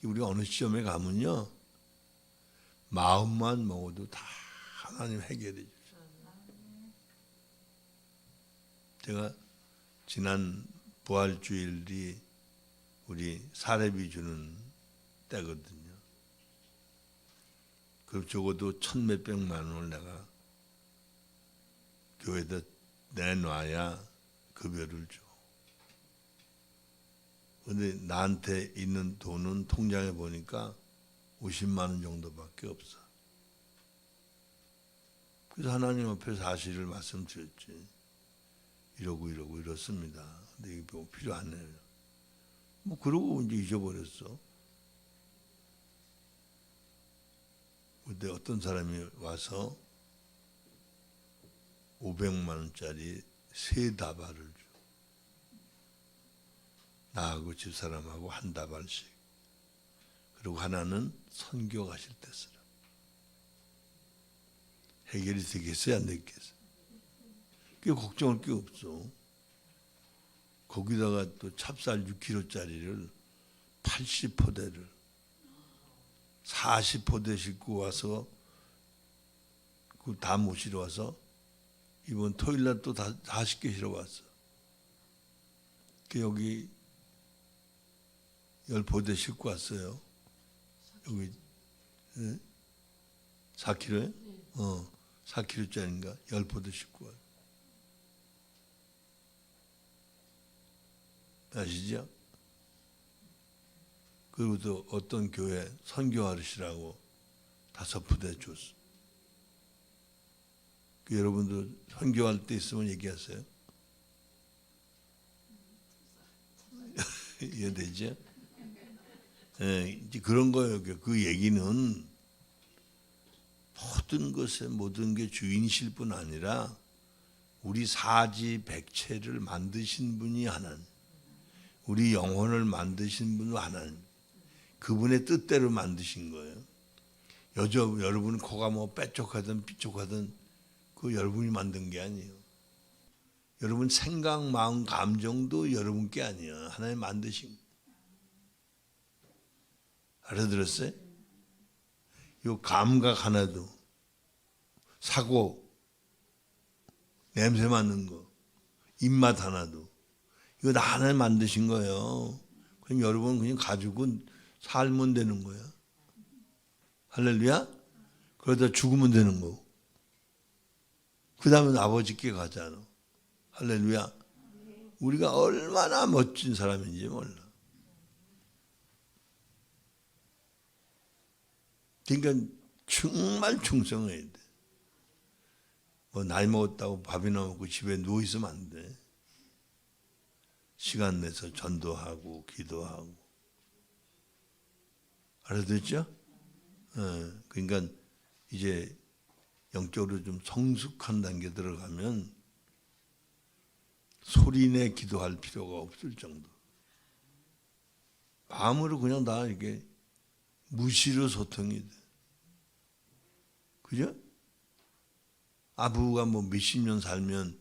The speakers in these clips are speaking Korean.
우리가 어느 시점에 가면요, 마음만 먹어도 다 하나님 해결해 주죠. 제가 지난 부활주일이 우리 사례비 주는 때거든요. 그럼 적어도 1,몇백만 원을 내가 교회에다 내놔야 급여를 줘. 근데 나한테 있는 돈은 통장에 보니까 50만 원 정도밖에 없어. 그래서 하나님 앞에 사실을 말씀드렸지. 이러고 이렇습니다. 근데 이게 뭐 필요 안 해요. 뭐 그러고 이제 잊어버렸어. 근데 어떤 사람이 와서 500만 원짜리 세 다발을 줘. 나하고 집사람하고 한 다발씩. 그리고 하나는 선교 가실 때 쓰라. 해결이 되겠어요, 안 되겠어요? 그게 걱정할 게 없어. 거기다가 또 찹쌀 6kg짜리를 80포대를 40포대 싣고 와서 그 다 모시러 와서 이번 토요일 날 또 40개 실어 왔어. 그 여기 10포대 싣고 왔어요. 여기 4kg에? 4kg짜리인가? 10포대 싣고 와요. 아시죠? 그리고 또 어떤 교회 선교하시라고 5포대 줬어. 그 여러분도 선교할 때 있으면 얘기하세요. 이해되죠? 이제 그런 거예요. 그 얘기는 모든 게 주인이실 뿐 아니라 우리 사지백체를 만드신 분이 하나님, 우리 영혼을 만드신 분은 하나님, 그분의 뜻대로 만드신 거예요. 여러분 코가 뭐 빼쪽하든 삐쪽하든 그 여러분이 만든 게 아니에요. 여러분 생각, 마음, 감정도 여러분 게 아니에요. 하나님 만드신 거예요. 알아들었어요? 요 감각 하나도, 사고, 냄새 맡는 거, 입맛 하나도 이거 다 하나님 만드신 거예요. 그럼 여러분 그냥 가지고 살면 되는 거야. 할렐루야? 그러다 죽으면 되는 거고. 그 다음에 아버지께 가잖아. 할렐루야. 우리가 얼마나 멋진 사람인지 몰라. 그러니까 정말 충성해야 돼. 뭐 나이 먹었다고 밥이나 먹고 집에 누워 있으면 안 돼. 시간 내서 전도하고 기도하고. 알아듣죠? 그러니까 이제 영적으로 좀 성숙한 단계 들어가면 소리내 기도할 필요가 없을 정도. 마음으로 그냥 다 이게 무시로 소통이 돼. 그죠? 아부가 뭐 몇십 년 살면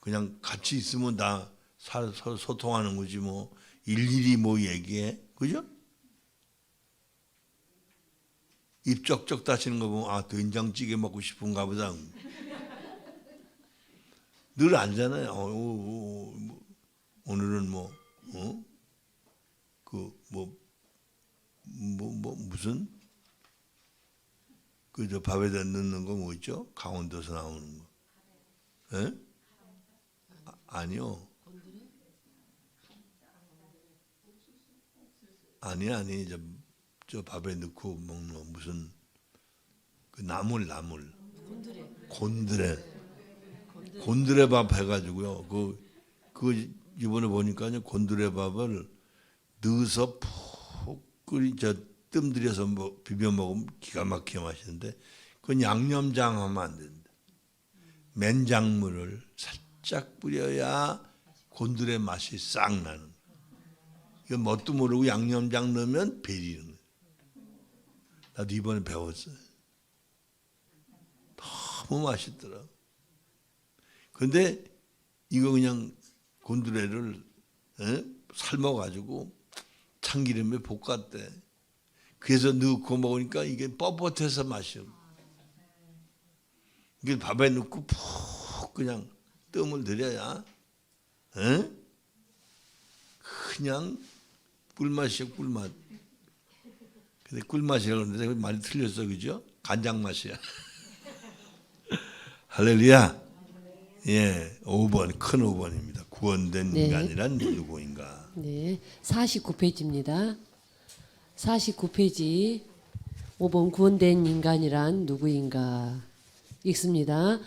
그냥 같이 있으면 다 소통하는 거지 뭐 일일이 뭐 얘기해. 그죠? 입 쩍쩍 다시는 거 보면 된장찌개 먹고 싶은가 보다. 늘 알잖아요. 오늘은 무슨 저 밥에다 넣는 거 뭐 있죠? 강원도에서 나오는 거. 에? 아니요. 아니 저 밥에 넣고 먹는 거 무슨 그 나물 곤드레 밥 해가지고요. 그 이번에 보니까요 곤드레 밥을 넣어서 푹 뜸 들여서 뭐 비벼 먹으면 기가 막히게 맛있는데 그건 양념장 하면 안 된다. 맨장물을 살짝 뿌려야 곤드레 맛이 싹 나는. 이거 뭣도 모르고 양념장 넣으면 베리는 거예요. 나도 이번에 배웠어요. 너무 맛있더라. 근데 이거 그냥 곤드레를 삶아가지고 참기름에 볶았대. 그래서 넣고 먹으니까 이게 뻣뻣해서 맛이 없어. 이게 밥에 넣고 푹 그냥 뜸을 들여야 에? 그냥 꿀맛이야, 꿀맛. 근데 꿀맛이라고 그러는데 많이 틀렸어, 그죠? 간장 맛이야. 할렐루야. 예, 5번, 큰 5번입니다. 구원된 네. 인간이란 누구인가? 네, 49페이지입니다. 49페이지 5번 구원된 인간이란 누구인가 읽습니다.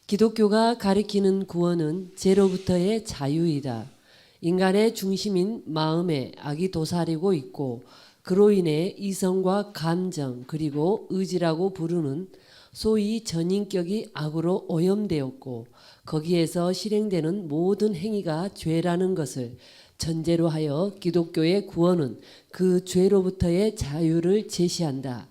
기독교가 가리키는 구원은 죄로부터의 자유이다. 인간의 중심인 마음에 악이 도사리고 있고 그로 인해 이성과 감정 그리고 의지라고 부르는 소위 전인격이 악으로 오염되었고 거기에서 실행되는 모든 행위가 죄라는 것을 전제로 하여 기독교의 구원은 그 죄로부터의 자유를 제시한다.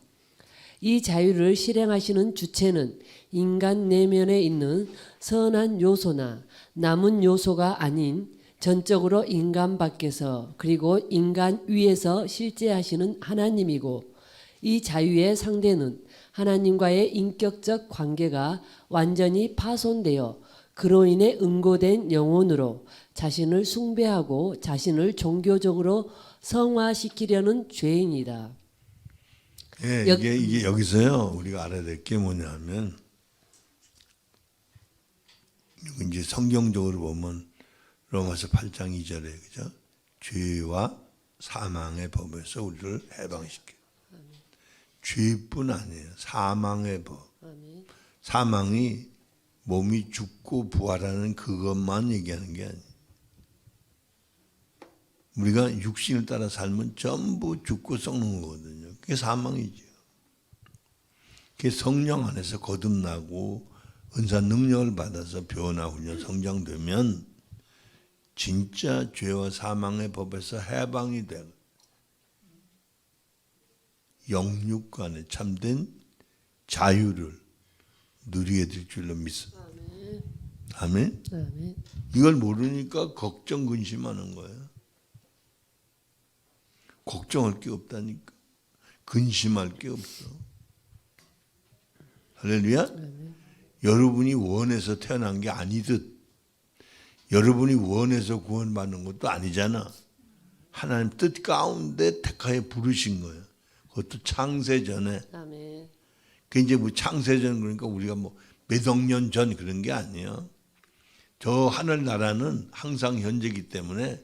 이 자유를 실행하시는 주체는 인간 내면에 있는 선한 요소나 남은 요소가 아닌 전적으로 인간 밖에서 그리고 인간 위에서 실제하시는 하나님이고 이 자유의 상대는 하나님과의 인격적 관계가 완전히 파손되어 그로 인해 응고된 영혼으로 자신을 숭배하고 자신을 종교적으로 성화시키려는 죄인이다. 예, 이게 여기서요 우리가 알아야 될 게 뭐냐면 이제 성경적으로 보면 로마서 8장 2절에 그죠? 죄와 사망의 법에서 우리를 해방시켜. 죄뿐 아니에요. 사망의 법. 아멘. 사망이 몸이 죽고 부활하는 그것만 얘기하는 게 아니에요. 우리가 육신을 따라 살면 전부 죽고 썩는 거거든요. 그게 사망이죠. 그게 성령 안에서 거듭나고 은사 능력을 받아서 변화 훈련 성장되면 진짜 죄와 사망의 법에서 해방이 되고 영육간의 참된 자유를 누리게 될 줄로 믿습니다. 아멘. 아멘. 이걸 모르니까 걱정 근심하는 거예요. 걱정할 게 없다니까. 근심할 게 없어. 할렐루야. 여러분이 원해서 태어난 게 아니듯 여러분이 원해서 구원받는 것도 아니잖아. 하나님 뜻 가운데 택하여 부르신 거예요. 그것도 창세전에. 아멘. 그 이제 뭐 창세전 그러니까 우리가 뭐 몇 억 년 전 그런 게 아니에요. 저 하늘나라는 항상 현재이기 때문에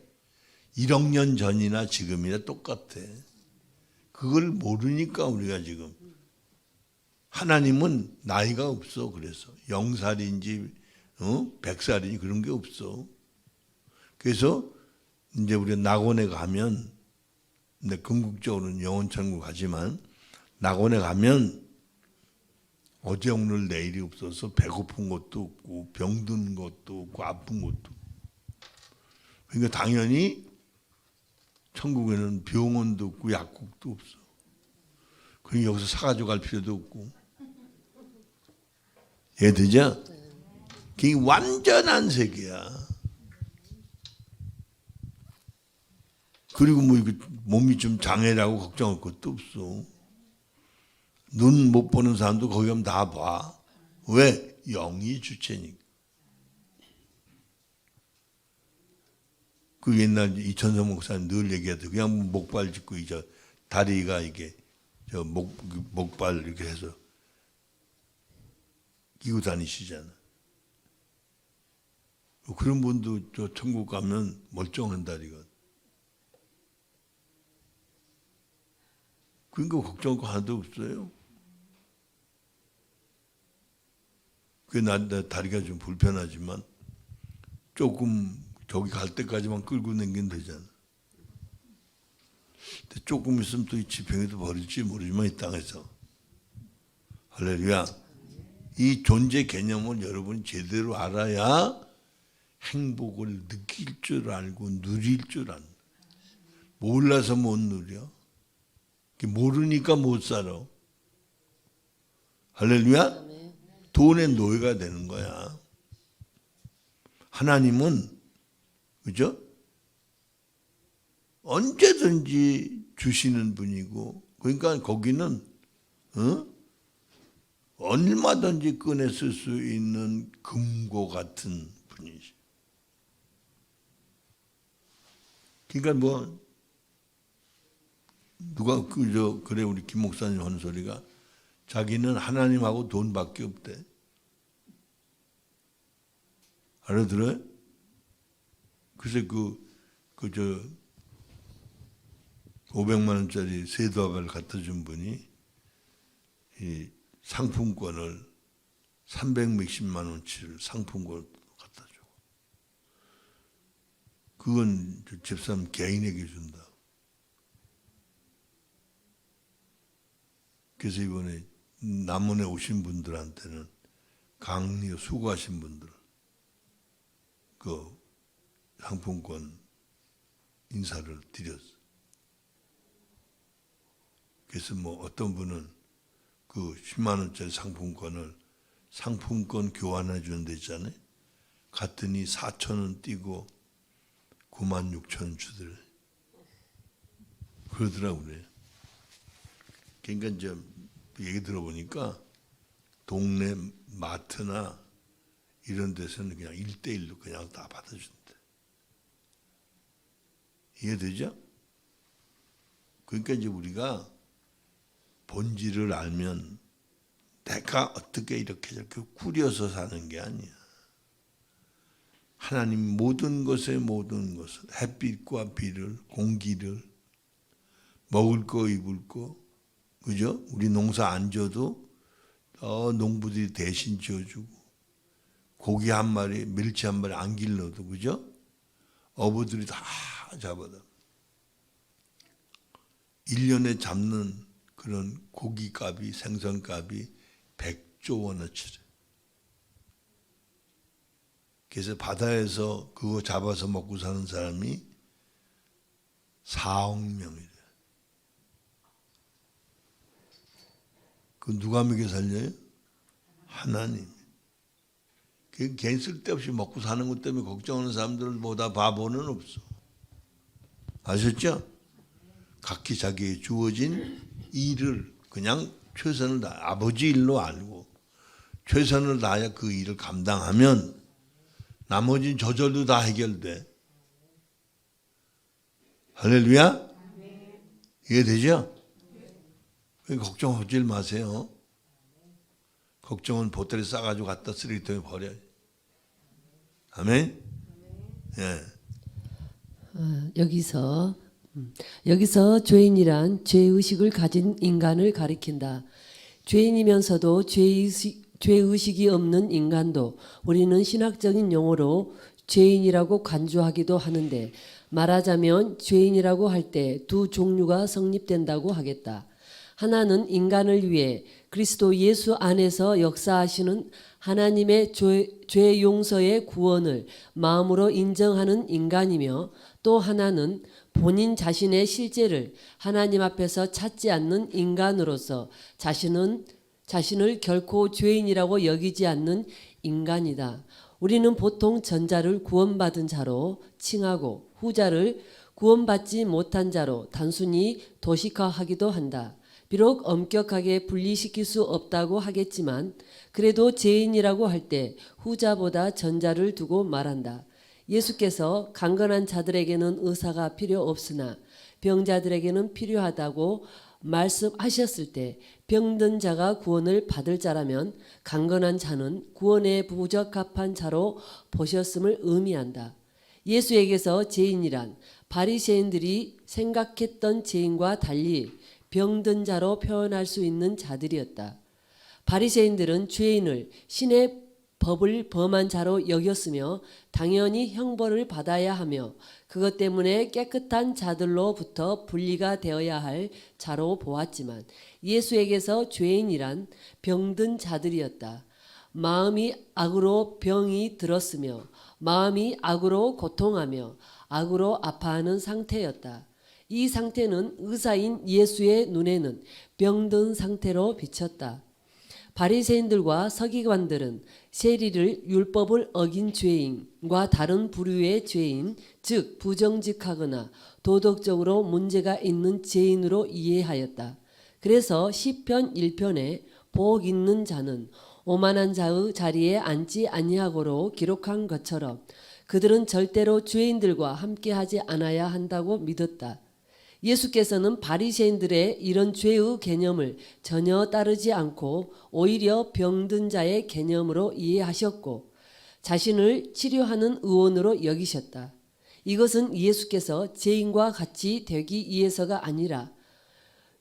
1억 년 전이나 지금이나 똑같아. 그걸 모르니까 우리가 지금 하나님은 나이가 없어. 그래서 0살인지 100살인지 그런 게 없어. 그래서 이제 우리가 낙원에 가면 근데 궁극적으로는 영혼천국 가지만 낙원에 가면 어제 오늘 내일이 없어서 배고픈 것도 없고 병든 것도 없고 아픈 것도 없고. 그러니까 당연히 천국에는 병원도 없고 약국도 없어. 그러니까 여기서 사가지고 갈 필요도 없고. 이해되죠? 그게 완전한 세계야. 그리고 뭐 몸이 좀 장애라고 걱정할 것도 없어. 눈 못 보는 사람도 거기 가면 다 봐. 왜? 영이 주체니까. 그 옛날 이천성 목사님 늘 얘기하듯 그냥 목발 짚고 이제 다리가 이게 저 목발 이렇게 해서 끼고 다니시잖아. 그런 분도 저 천국 가면 멀쩡한 다리가. 그러니까 걱정할 거 하나도 없어요. 나 다리가 좀 불편하지만 조금 저기 갈 때까지만 끌고 다니면 되잖아. 근데 조금 있으면 또 이 지평에도 버릴지 모르지만 이 땅에서. 할렐루야. 이 존재 개념을 여러분이 제대로 알아야 행복을 느낄 줄 알고 누릴 줄 안다. 몰라서 못 누려. 모르니까 못 살아. 할렐루야. 돈의 노예가 되는 거야. 하나님은 그죠? 언제든지 주시는 분이고 그러니까 거기는 얼마든지 꺼내 쓸 수 있는 금고 같은 분이시. 그러니까 뭐 누가 그래 우리 김 목사님 하는 소리가 자기는 하나님하고 돈밖에 없대. 알아들어요? 그래서 500만 원짜리 세도합을 갖다 준 분이 이 상품권을 300몇십만 원치를 상품권을 갖다 줘. 그건 집사람 개인에게 준다. 그래서 이번에 남원에 오신 분들한테는 강리 수고하신 분들 그 상품권 인사를 드렸어. 그래서 뭐 어떤 분은 그 10만 원짜리 상품권 교환해 주는 데 있잖아요. 갔더니 4천 원 띄고 9만 6천 원 주더래. 그러더라고요. 그러니까 이제 얘기 들어보니까 동네 마트나 이런 데서는 그냥 1대1로 그냥 다 받아준대. 이해되죠? 그러니까 이제 우리가 본질을 알면 내가 어떻게 이렇게 저렇게 꾸려서 사는 게 아니야. 하나님 모든 것을 햇빛과 비를 공기를 먹을 거 입을 거 그죠? 우리 농사 안 져도 농부들이 대신 지어주고 고기 한 마리 멸치 한 마리 안 길러도 그죠? 어부들이 다 잡아다. 1년에 잡는 그런 고기값이 생선값이 100조 원어치래. 그래서 바다에서 그거 잡아서 먹고 사는 사람이 4억 명이래. 그 누가 먹여 살려요? 하나님. 걔 쓸데없이 먹고 사는 것 때문에 걱정하는 사람들보다 바보는 없어. 아셨죠? 각기 자기의 주어진 일을 그냥 최선을 다 아버지 일로 알고 최선을 다하여 그 일을 감당하면 나머지는 저절로 다 해결돼. 할렐루야? 이해되죠? 걱정하지 마세요. 걱정은 보따리 싸가지고 갖다 쓰레기통에 버려요. 아멘? 예. 여기서 죄인이란 죄의식을 가진 인간을 가리킨다. 죄인이면서도 죄의식이 없는 인간도 우리는 신학적인 용어로 죄인이라고 간주하기도 하는데 말하자면 죄인이라고 할 때 두 종류가 성립된다고 하겠다. 하나는 인간을 위해 그리스도 예수 안에서 역사하시는 하나님의 죄 용서의 구원을 마음으로 인정하는 인간이며 또 하나는 본인 자신의 실제를 하나님 앞에서 찾지 않는 인간으로서 자신을 결코 죄인이라고 여기지 않는 인간이다. 우리는 보통 전자를 구원받은 자로 칭하고 후자를 구원받지 못한 자로 단순히 도식화하기도 한다. 비록 엄격하게 분리시킬 수 없다고 하겠지만 그래도 죄인이라고 할 때 후자보다 전자를 두고 말한다. 예수께서 강건한 자들에게는 의사가 필요 없으나 병자들에게는 필요하다고 말씀하셨을 때 병든 자가 구원을 받을 자라면 강건한 자는 구원에 부적합한 자로 보셨음을 의미한다. 예수에게서 죄인이란 바리새인들이 생각했던 죄인과 달리 병든 자로 표현할 수 있는 자들이었다. 바리새인들은 죄인을 신의 법을 범한 자로 여겼으며 당연히 형벌을 받아야 하며 그것 때문에 깨끗한 자들로부터 분리가 되어야 할 자로 보았지만 예수에게서 죄인이란 병든 자들이었다. 마음이 악으로 병이 들었으며 마음이 악으로 고통하며 악으로 아파하는 상태였다. 이 상태는 의사인 예수의 눈에는 병든 상태로 비쳤다. 바리새인들과 서기관들은 세리를 율법을 어긴 죄인과 다른 부류의 죄인, 즉 부정직하거나 도덕적으로 문제가 있는 죄인으로 이해하였다. 그래서 시편 1편에 복 있는 자는 오만한 자의 자리에 앉지 아니하고로 기록한 것처럼 그들은 절대로 죄인들과 함께하지 않아야 한다고 믿었다. 예수께서는 바리새인들의 이런 죄의 개념을 전혀 따르지 않고 오히려 병든 자의 개념으로 이해하셨고 자신을 치료하는 의원으로 여기셨다. 이것은 예수께서 죄인과 같이 되기 위해서가 아니라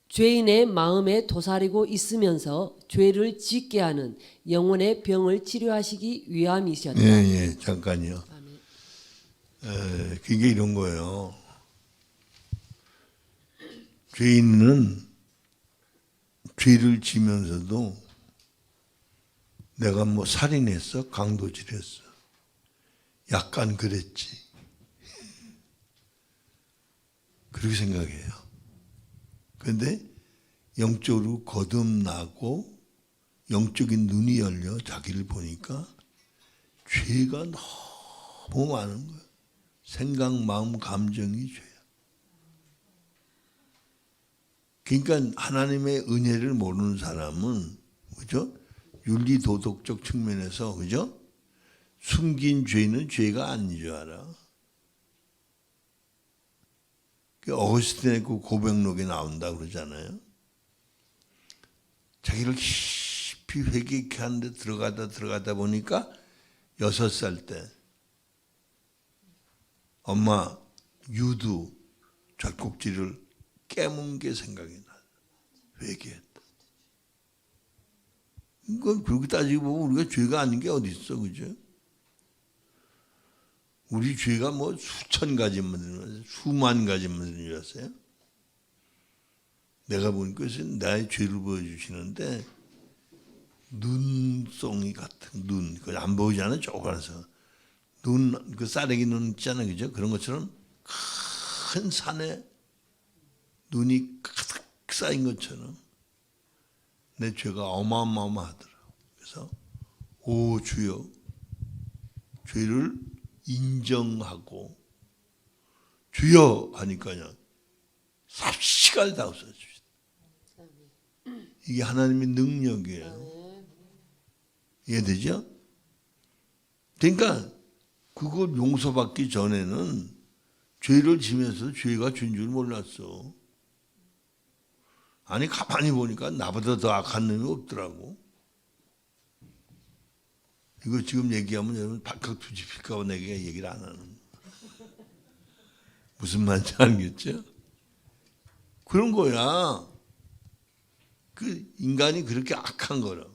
죄인의 마음에 도사리고 있으면서 죄를 짓게 하는 영혼의 병을 치료하시기 위함이셨다. 예, 잠깐요. 아멘. 그게 이런 거예요. 죄인은 죄를 지면서도 내가 뭐 살인했어, 강도질했어, 약간 그랬지, 그렇게 생각해요. 그런데 영적으로 거듭나고 영적인 눈이 열려 자기를 보니까 죄가 너무 많은 거예요. 생각, 마음, 감정이 죄야. 그러니까 하나님의 은혜를 모르는 사람은, 그죠? 윤리 도덕적 측면에서, 그죠? 숨긴 죄는 죄가 아닌 줄 알아. 어거스틴의 그 고백록에 나온다 그러잖아요. 자기를 깊이 회개케 하는데 들어가다 보니까 6살 때 엄마 유두 젖꼭지를 깨문 게 생각이 나. 회개했다. 이건 그렇게 따지고 보면 우리가 죄가 아닌 게 어디 있어, 그죠? 우리 죄가 뭐 수천 가지 문제는 수만 가지 문제였어요. 내가 보니까 나의 죄를 보여주시는데 눈송이 같은 눈, 그거 안 보이잖아요, 쪼그라서 눈, 그 쌀래기 눈 있잖아요, 그죠? 그런 것처럼 큰 산에 눈이 가득 쌓인 것처럼 내 죄가 어마어마하더라고. 그래서 오 주여, 죄를 인정하고 주여 하니까 그냥 삽시갈 다 없어집니다. 이게 하나님의 능력이에요. 이해되죠? 그러니까 그걸 용서받기 전에는 죄를 지면서 죄가 준 줄 몰랐어. 아니 가만히 보니까 나보다 더 악한 놈이 없더라고. 이거 지금 얘기하면 여러분 발칵 뒤집힐까 봐 내가 얘기를 안 하는. 무슨 말인지 알겠죠? 그런 거야. 그 인간이 그렇게 악한 거라.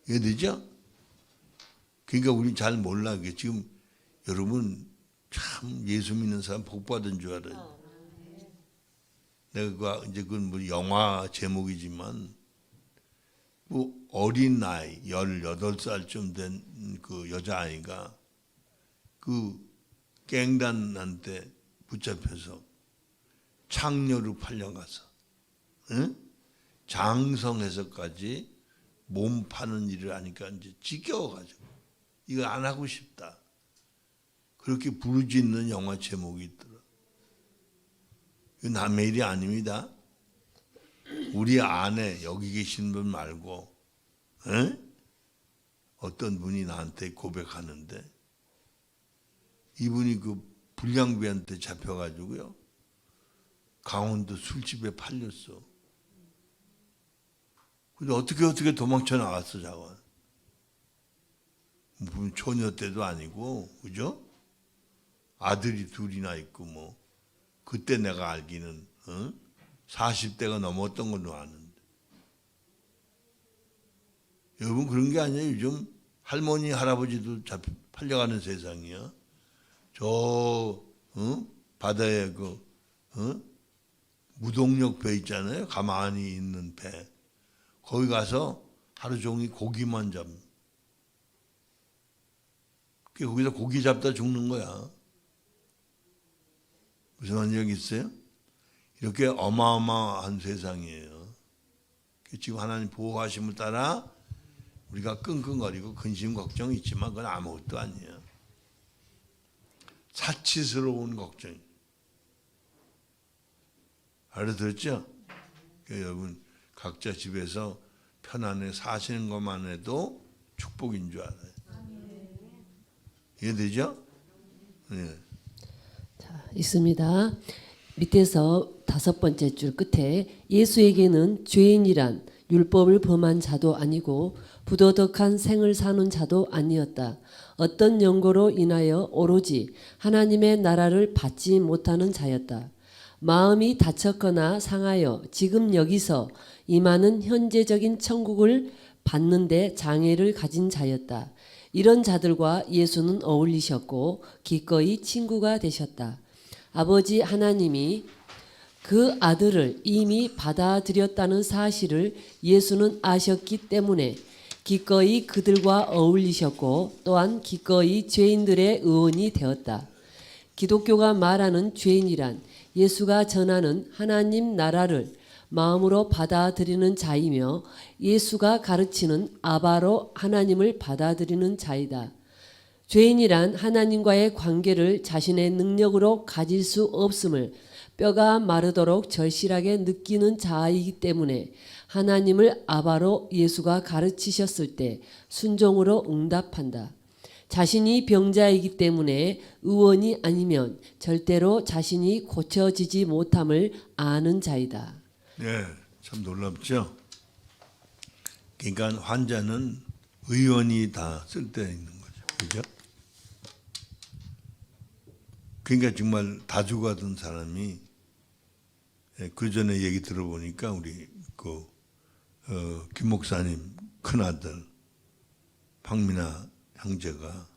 이해되죠? 그러니까 우리 잘 몰라. 지금 여러분 참 예수 믿는 사람 복 받은 줄 알아요. 내가 이제 그건 뭐 영화 제목이지만 뭐 어린 나이 18살쯤 된 그 여자아이가 그 갱단한테 붙잡혀서 창녀로 팔려가서, 응? 장성해서까지 몸 파는 일을 하니까 이제 지겨워가지고 이거 안 하고 싶다. 그렇게 부르짖는 영화 제목이 있더라. 이거 남의 일이 아닙니다. 우리 안에 여기 계신 분 말고, 응? 어떤 분이 나한테 고백하는데 이분이 그 불량배한테 잡혀가지고요. 강원도 술집에 팔렸어. 근데 어떻게 도망쳐 나왔어, 자원. 무슨 처녀 때도 아니고, 그죠? 아들이 둘이나 있고, 뭐. 그때 내가 알기는, 40대가 넘었던 걸로 아는데. 여러분, 그런 게 아니에요. 요즘 할머니, 할아버지도 팔려가는 세상이야. 바다에 무동력 배 있잖아요. 가만히 있는 배. 거기 가서 하루 종일 고기만 잡는. 거기서 고기 잡다 죽는 거야. 무슨 말인지 있어요? 이렇게 어마어마한 세상이에요. 지금 하나님 보호하심을 따라 우리가 끙끙거리고 근심 걱정이 있지만 그건 아무것도 아니에요. 사치스러운 걱정. 알아들었죠? 그러니까 여러분 각자 집에서 편안하게 사시는 것만 해도 축복인 줄 알아요. 이해되죠? 네. 자, 있습니다. 밑에서 5번째 줄 끝에 예수에게는 죄인이란 율법을 범한 자도 아니고 부도덕한 생을 사는 자도 아니었다. 어떤 연고로 인하여 오로지 하나님의 나라를 받지 못하는 자였다. 마음이 다쳤거나 상하여 지금 여기서 임하는 현재적인 천국을 받는데 장애를 가진 자였다. 이런 자들과 예수는 어울리셨고 기꺼이 친구가 되셨다. 아버지 하나님이 그 아들을 이미 받아들였다는 사실을 예수는 아셨기 때문에 기꺼이 그들과 어울리셨고 또한 기꺼이 죄인들의 의원이 되었다. 기독교가 말하는 죄인이란 예수가 전하는 하나님 나라를 마음으로 받아들이는 자이며 예수가 가르치는 아바로 하나님을 받아들이는 자이다. 죄인이란 하나님과의 관계를 자신의 능력으로 가질 수 없음을 뼈가 마르도록 절실하게 느끼는 자이기 때문에 하나님을 아바로 예수가 가르치셨을 때 순종으로 응답한다. 자신이 병자이기 때문에 의원이 아니면 절대로 자신이 고쳐지지 못함을 아는 자이다. 네, 참 놀랍죠? 그러니까 환자는 의원이 다 쓸데있는 거죠. 그죠? 그러니까 정말 다 죽어가던 사람이 그 전에 얘기 들어보니까 우리 김 목사님 큰아들 박민아 형제가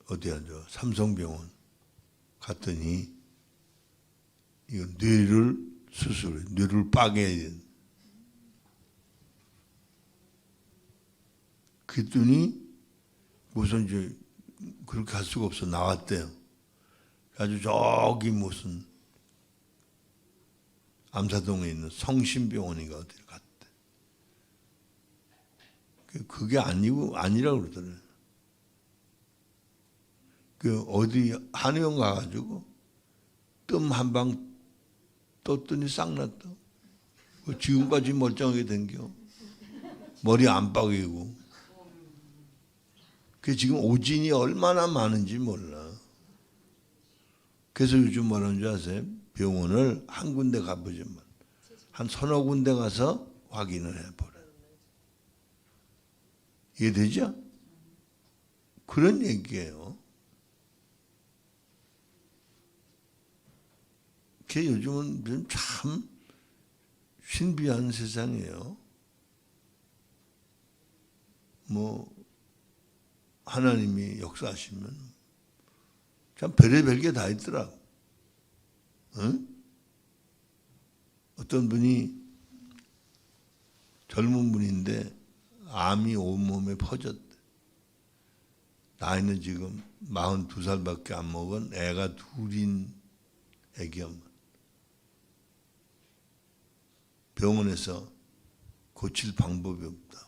어디야 삼성병원 갔더니 이거 뇌를 수술해, 뇌를 빠개야 돼. 그랬더니 우선 이제 그렇게 할 수가 없어 나왔대요. 아주 저기 무슨 암사동에 있는 성심병원인가 어디를 갔대. 그게 아니라고 그러더래. 그 어디 한의원 가가지고 뜸 한 방 떴더니 싹 났다. 지금까지 멀쩡하게 댕겨. 머리 안 빠개고. 그 지금 오진이 얼마나 많은지 몰라. 그래서 요즘 뭐라는 줄 아세요? 병원을 한 군데 가보지만 한 서너 군데 가서 확인을 해보라. 이해되죠? 그런 얘기예요. 그게 요즘은 참 신비한 세상이에요. 뭐 하나님이 역사하시면 참 별의별 게 다 있더라고. 응? 어떤 분이 젊은 분인데 암이 온몸에 퍼졌대. 나이는 지금 42살밖에 안 먹은 애가 둘인 애기야. 병원에서 고칠 방법이 없다.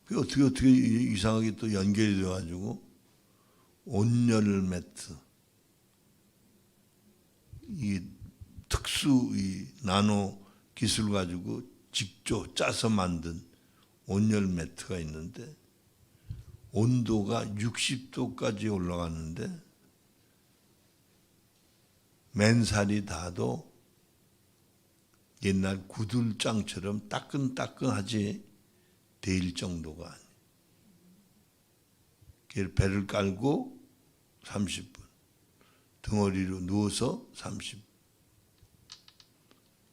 그 어떻게 이상하게 또 연결이 돼가지고 온열 매트, 이 특수 이 나노 기술 가지고 직접 짜서 만든 온열 매트가 있는데 온도가 60도까지 올라가는데 맨살이 닿아도 옛날 구들장처럼 따끈따끈하지 데일 정도가 아니에요. 배를 깔고 30분, 덩어리로 누워서 30분.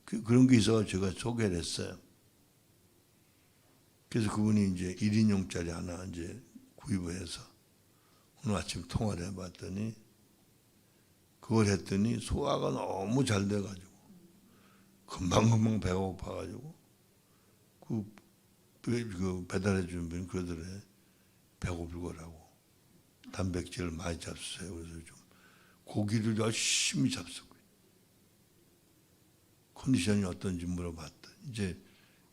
그런 게 있어서 제가 소개를 했어요. 그래서 그분이 이제 1인용짜리 하나 이제 구입을 해서 오늘 아침 통화를 해봤더니 그걸 했더니 소화가 너무 잘 돼가지고 금방금방 배가 고파가지고 그 배달해 주는 분이 그러더래. 배고플 거라고 단백질을 많이 잡수세요. 그래서 좀 고기를 열심히 잡수고 컨디션이 어떤지 물어봤더니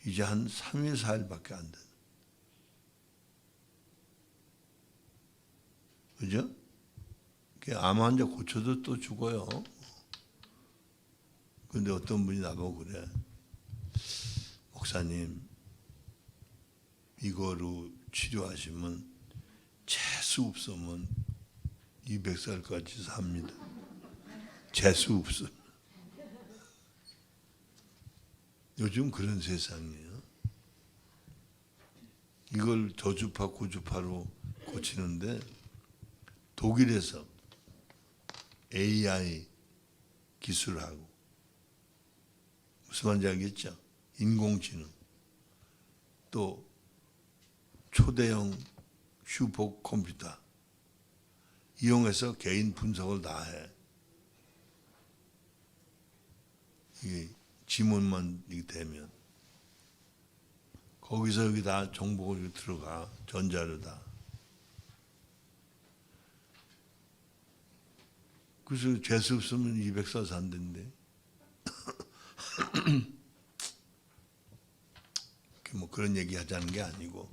이제 한 3일 4일밖에 안 되는. 그죠? 암 환자 고쳐도 또 죽어요. 근데 어떤 분이 나보고 그래. 목사님, 이거로 치료하시면 재수 없으면 200살까지 삽니다. 재수 없으면. 요즘 그런 세상이에요. 이걸 저주파 고주파로 고치는데 독일에서 AI 기술하고 무슨 말인지 알겠죠? 인공지능 또 초대형 슈퍼컴퓨터 이용해서 개인 분석을 다 해. 이게 지문만 되면 거기서 여기 다 정보가 들어가 전자로 다. 그래서 재수 없으면 200살 산다는데 뭐 그런 얘기 하자는 게 아니고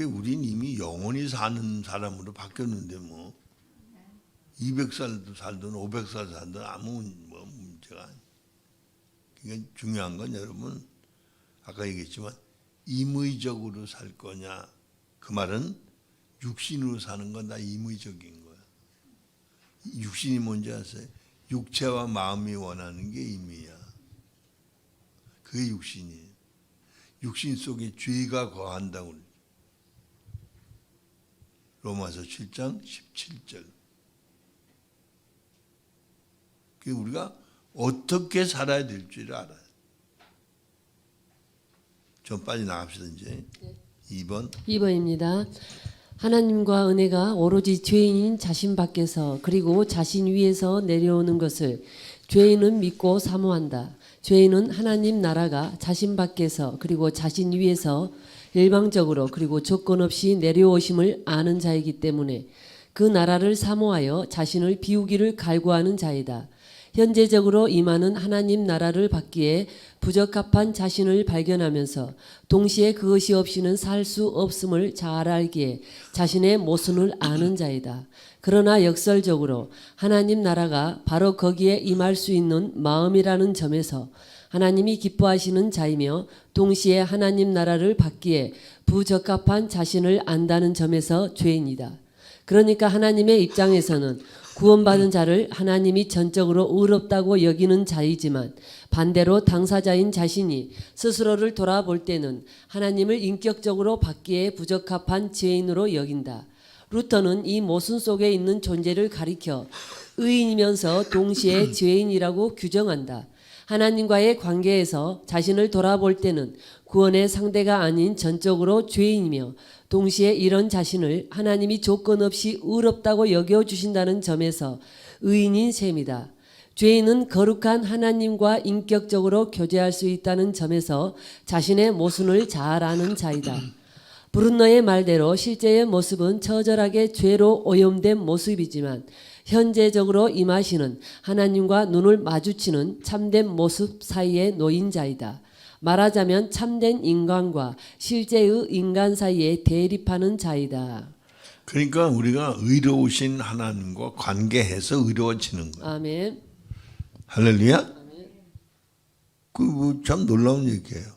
우린 이미 영원히 사는 사람으로 바뀌었는데 뭐 200살도 살든 500살 살든 아무 뭐 문제가 아니에요. 그러니까 중요한 건 여러분 아까 얘기했지만 임의적으로 살 거냐 그 말은 육신으로 사는 건 다 임의적인 거야. 육신이 뭔지 아세요? 육체와 마음이 원하는 게 임의야. 그게 육신이에요. 육신 속에 죄가 거한다고 그래요. 로마서 7장 17절. 우리가 어떻게 살아야 될지를 알아요. 좀 빨리 나갑시다 이제. 2번입니다. 하나님과 은혜가 오로지 죄인인 자신 밖에서 그리고 자신 위에서 내려오는 것을 죄인은 믿고 사모한다. 죄인은 하나님 나라가 자신 밖에서 그리고 자신 위에서 일방적으로 그리고 조건 없이 내려오심을 아는 자이기 때문에 그 나라를 사모하여 자신을 비우기를 갈구하는 자이다. 현재적으로 임하는 하나님 나라를 받기에 부적합한 자신을 발견하면서 동시에 그것이 없이는 살 수 없음을 잘 알기에 자신의 모순을 아는 자이다. 그러나 역설적으로 하나님 나라가 바로 거기에 임할 수 있는 마음이라는 점에서 하나님이 기뻐하시는 자이며 동시에 하나님 나라를 받기에 부적합한 자신을 안다는 점에서 죄인이다. 그러니까 하나님의 입장에서는 구원받은 자를 하나님이 전적으로 의롭다고 여기는 자이지만 반대로 당사자인 자신이 스스로를 돌아볼 때는 하나님을 인격적으로 받기에 부적합한 죄인으로 여긴다. 루터는 이 모순 속에 있는 존재를 가리켜 의인이면서 동시에 죄인이라고 규정한다. 하나님과의 관계에서 자신을 돌아볼 때는 구원의 상대가 아닌 전적으로 죄인이며 동시에 이런 자신을 하나님이 조건 없이 의롭다고 여겨주신다는 점에서 의인인 셈이다. 죄인은 거룩한 하나님과 인격적으로 교제할 수 있다는 점에서 자신의 모순을 잘 아는 자이다. 브룬너의 말대로 실제의 모습은 처절하게 죄로 오염된 모습이지만 현재적으로 임하시는 하나님과 눈을 마주치는 참된 모습 사이에 놓인 자이다. 말하자면 참된 인간과 실제의 인간 사이에 대립하는 자이다. 그러니까 우리가 의로우신 하나님과 관계해서 의로워지는 거예요. 아멘. 할렐루야. 그 참 놀라운 얘기예요.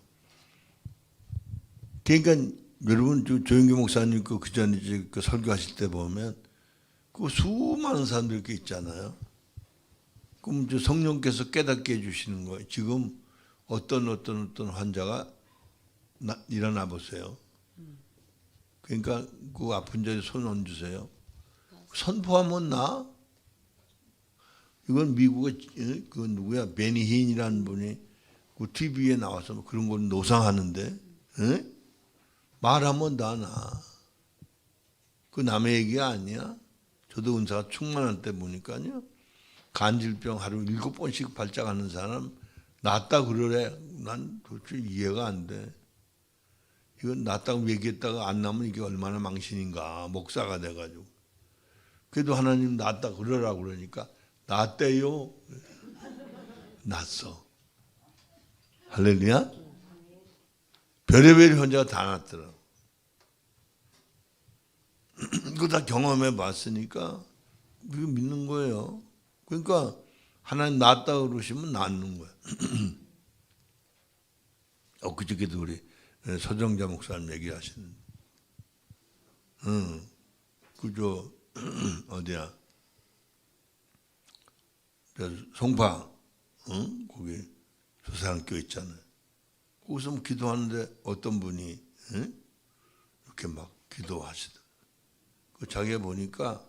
그러니까 여러분 조영기 목사님 그 전에 그 설교하실 때 보면 그 수많은 사람들 이렇게 있잖아요. 그럼 성령께서 깨닫게 해주시는 거예요. 지금 어떤 환자가 일어나 보세요. 그러니까 그 아픈 자리에 손 얹으세요. 선포하면 나. 이건 미국의 그 누구야 베니힌이라는 분이 그 TV에 나와서 그런 걸 노상하는데 말하면 나. 그 남의 얘기가 아니야. 저도 은사가 충만할 때 보니까요. 간질병 하루 7번씩 발작하는 사람 낫다 그러래. 난 도대체 이해가 안 돼. 이건 낫다고 얘기했다가 안 나면 이게 얼마나 망신인가. 목사가 돼가지고. 그래도 하나님 낫다 그러라고 그러니까 낫대요. 낫어. 할렐루야. 별의별 환자가 다 낫더라고. 그거 다 경험해 봤으니까 그거 믿는 거예요. 그러니까 하나님 낫다 그러시면 낫는 거야. 그저께도 우리 서정자 목사님 얘기하시는. 그저 어디야? 송파, 거기 조사랑교 있잖아요. 거기서 기도하는데 어떤 분이 이렇게 막 기도하시더라고요. 그 자기가 보니까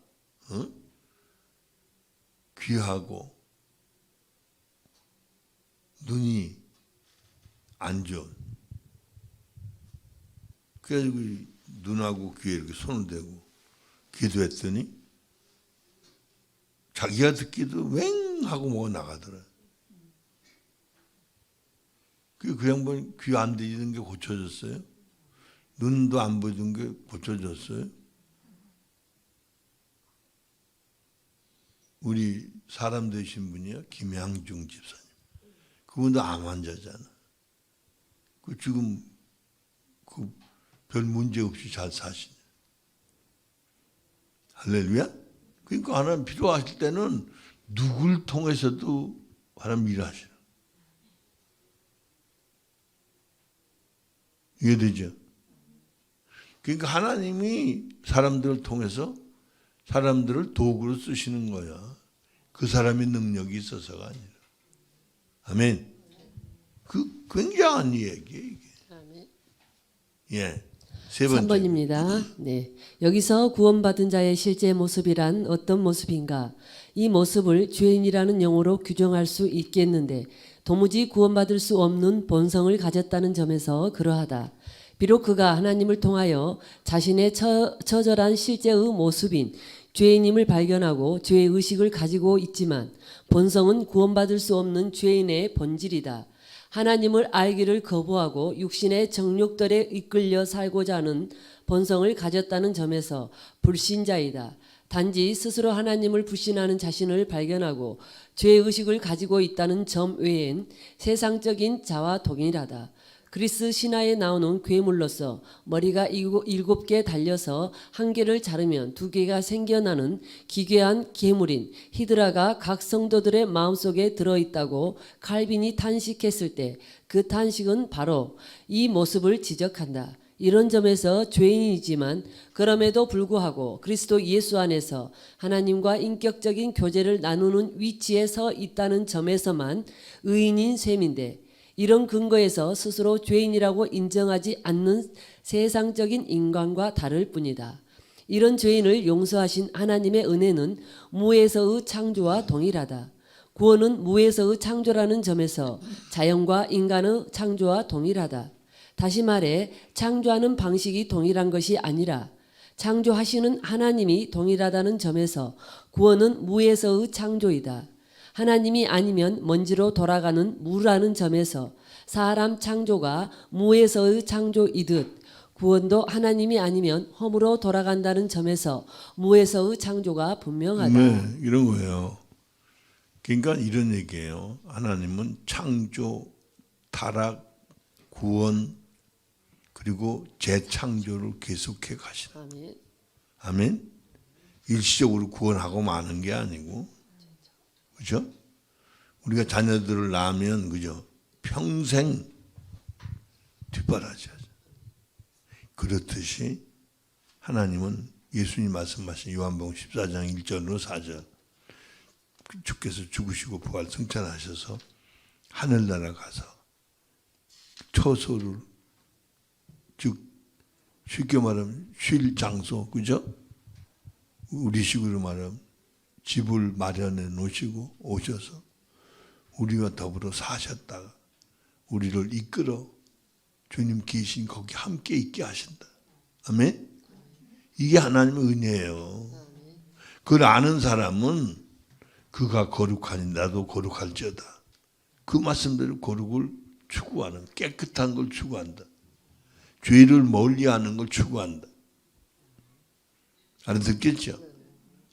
귀하고 눈이 안 좋은. 그래가지고 눈하고 귀에 이렇게 손을 대고 기도했더니 자기가 듣기도 웽 하고 뭐가 나가더라. 그 양반이 귀 안 들리는 게 고쳐졌어요. 눈도 안 보이던 게 고쳐졌어요. 우리 사람 되신 분이야, 김양중 집사님. 그분도 암 환자잖아. 그 지금 그 별 문제 없이 잘 사시네. 할렐루야. 그러니까 하나님 필요하실 때는 누굴 통해서도 하나님 일하시라. 이해되죠? 그러니까 하나님이 사람들을 통해서 사람들을 도구로 쓰시는 거야. 그 사람의 능력이 있어서가 아니라. 아멘. 그 굉장한 얘기예요, 이게. 아멘. 예. 세 번째. 3번입니다. 네. 여기서 구원받은 자의 실제 모습이란 어떤 모습인가? 이 모습을 죄인이라는 용어로 규정할 수 있겠는데 도무지 구원받을 수 없는 본성을 가졌다는 점에서 그러하다. 비록 그가 하나님을 통하여 자신의 처절한 실제의 모습인 죄인임을 발견하고 죄의 의식을 가지고 있지만 본성은 구원받을 수 없는 죄인의 본질이다. 하나님을 알기를 거부하고 육신의 정욕들에 이끌려 살고자 하는 본성을 가졌다는 점에서 불신자이다. 단지 스스로 하나님을 불신하는 자신을 발견하고 죄의식을 가지고 있다는 점 외엔 세상적인 자와 동일하다. 그리스 신화에 나오는 괴물로서 머리가 7개 달려서 한 개를 자르면 2개가 생겨나는 기괴한 괴물인 히드라가 각 성도들의 마음속에 들어있다고 칼빈이 탄식했을 때 그 탄식은 바로 이 모습을 지적한다. 이런 점에서 죄인이지만 그럼에도 불구하고 그리스도 예수 안에서 하나님과 인격적인 교제를 나누는 위치에 서 있다는 점에서만 의인인 셈인데 이런 근거에서 스스로 죄인이라고 인정하지 않는 세상적인 인간과 다를 뿐이다. 이런 죄인을 용서하신 하나님의 은혜는 무에서의 창조와 동일하다. 구원은 무에서의 창조라는 점에서 자연과 인간의 창조와 동일하다. 다시 말해 창조하는 방식이 동일한 것이 아니라 창조하시는 하나님이 동일하다는 점에서 구원은 무에서의 창조이다. 하나님이 아니면 먼지로 돌아가는 무라는 점에서 사람 창조가 무에서의 창조이듯 구원도 하나님이 아니면 험으로 돌아간다는 점에서 무에서의 창조가 분명하다. 네, 이런 거예요. 그러니까 이런 얘기예요. 하나님은 창조, 타락, 구원 그리고 재창조를 계속해 가시다. 아멘. 아멘. 일시적으로 구원하고 마는 게 아니고, 그죠? 우리가 자녀들을 낳으면 그죠? 평생 뒷바라지 하죠. 그렇듯이 하나님은 예수님 말씀하신 요한복음 14장 1절로 4절 주께서 죽으시고 부활 승천하셔서 하늘나라 가서 처소를 즉 쉽게 말하면 쉴 장소 그죠? 우리식으로 말하면 집을 마련해 놓으시고 오셔서 우리와 더불어 사셨다가 우리를 이끌어 주님 계신 거기 함께 있게 하신다. 아멘? 이게 하나님의 은혜예요. 그걸 아는 사람은 그가 거룩하니 나도 거룩할지어다. 그 말씀대로 거룩을 추구하는 깨끗한 걸 추구한다. 죄를 멀리하는 걸 추구한다. 알아듣겠죠?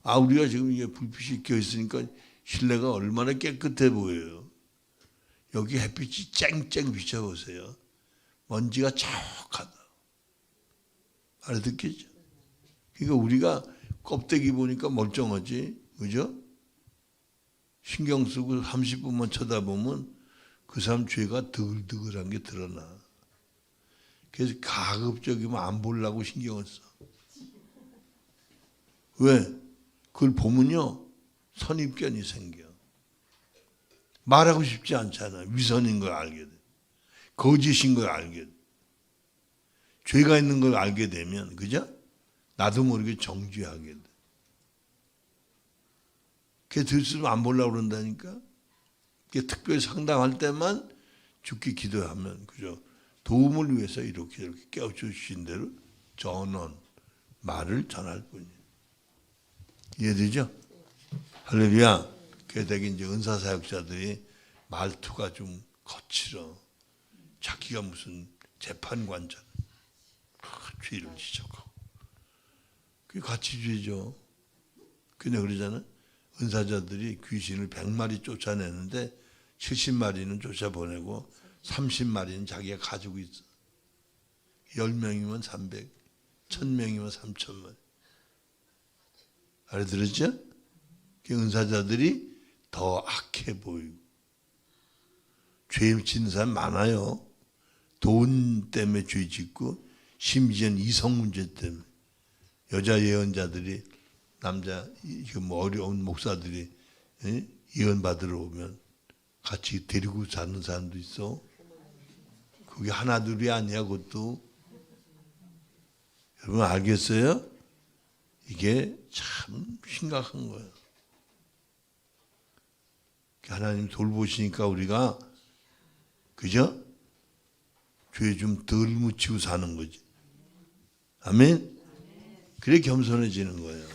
우리가 지금 이게 불빛이 켜 있으니까 실내가 얼마나 깨끗해 보여요. 여기 햇빛이 쨍쨍 비춰보세요. 먼지가 자욱하다. 알아듣겠죠? 그러니까 우리가 껍데기 보니까 멀쩡하지, 그죠? 신경 쓰고 30분만 쳐다보면 그 사람 죄가 드글드글한 게 드러나. 그래서 가급적이면 안 보려고 신경을 써. 왜? 그걸 보면요 선입견이 생겨. 말하고 싶지 않잖아. 위선인 걸 알게 돼. 거짓인 걸 알게 돼. 죄가 있는 걸 알게 되면 그죠? 나도 모르게 정죄하게 돼. 그게 들으면 안 보려고 그런다니까. 그게 특별히 상담할 때만 죽기 기도하면 그죠? 도움을 위해서 이렇게 깨워주신 대로 전원 말을 전할 뿐이에요. 이해되죠? 할렐루야. 그래서 이제 은사사역자들이 말투가 좀 거칠어. 자기가 무슨 재판관자. 죄를 지적하고. 그게 가치주의죠. 근데 그러잖아. 은사자들이 귀신을 100마리 쫓아내는데 70마리는 쫓아보내고 30마리는 자기가 가지고 있어. 10명이면 300, 1000명이면 3000마리. 알아들었죠? 그 은사자들이 더 악해 보이고 죄 짓는 사람 많아요. 돈 때문에 죄 짓고 심지어는 이성 문제 때문에 여자 예언자들이 남자 뭐 어려운 목사들이 예언 받으러 오면 같이 데리고 자는 사람도 있어. 그게 하나 둘이 아니야. 그것도 여러분 알겠어요? 이게 참 심각한 거예요. 하나님 돌보시니까 우리가 그죠? 죄 좀 덜 묻히고 사는 거지. 아멘? 그래 겸손해지는 거예요.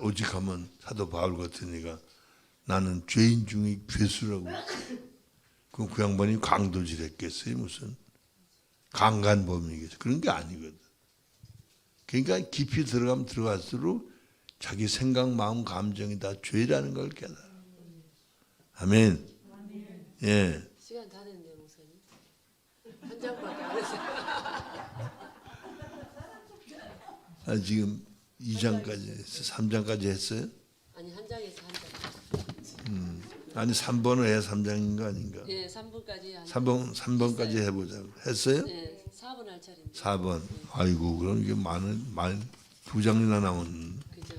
오직하면 사도 바울 같은 이가 나는 죄인 중에 괴수라고. 그럼 그 양반이 강도질 했겠어요? 무슨 강간범이겠어요? 그런 게 아니거든. 그러니까 깊이 들어가면 들어갈수록 자기 생각, 마음, 감정이 다 죄라는 걸 깨달아. 아멘. 예. 시간 다 됐네요, 목사님. 한 장밖에 안 했어요. 지금 2장까지 했어요? 3장까지 했어요? 아니 한 장에서 한 장. 아니 3번을 해야 3장인 거 아닌가? 예, 3분까지 한. 3번까지 해보자고. 했어요? 네, 4분 할 차례인데. 4번. 아이고 그럼 이게 많은 2장이나 나온. 그죠?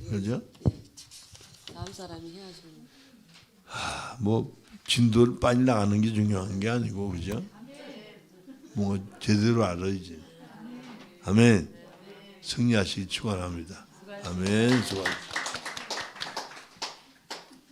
그죠? 예. 다음 사람이 해야죠. 뭐 진도를 빨리 나가는 게 중요한 게 아니고 그죠? 뭐 제대로 알아야지. 아멘. 승리하시기 축원합니다. 아멘. 수고하셨습니다.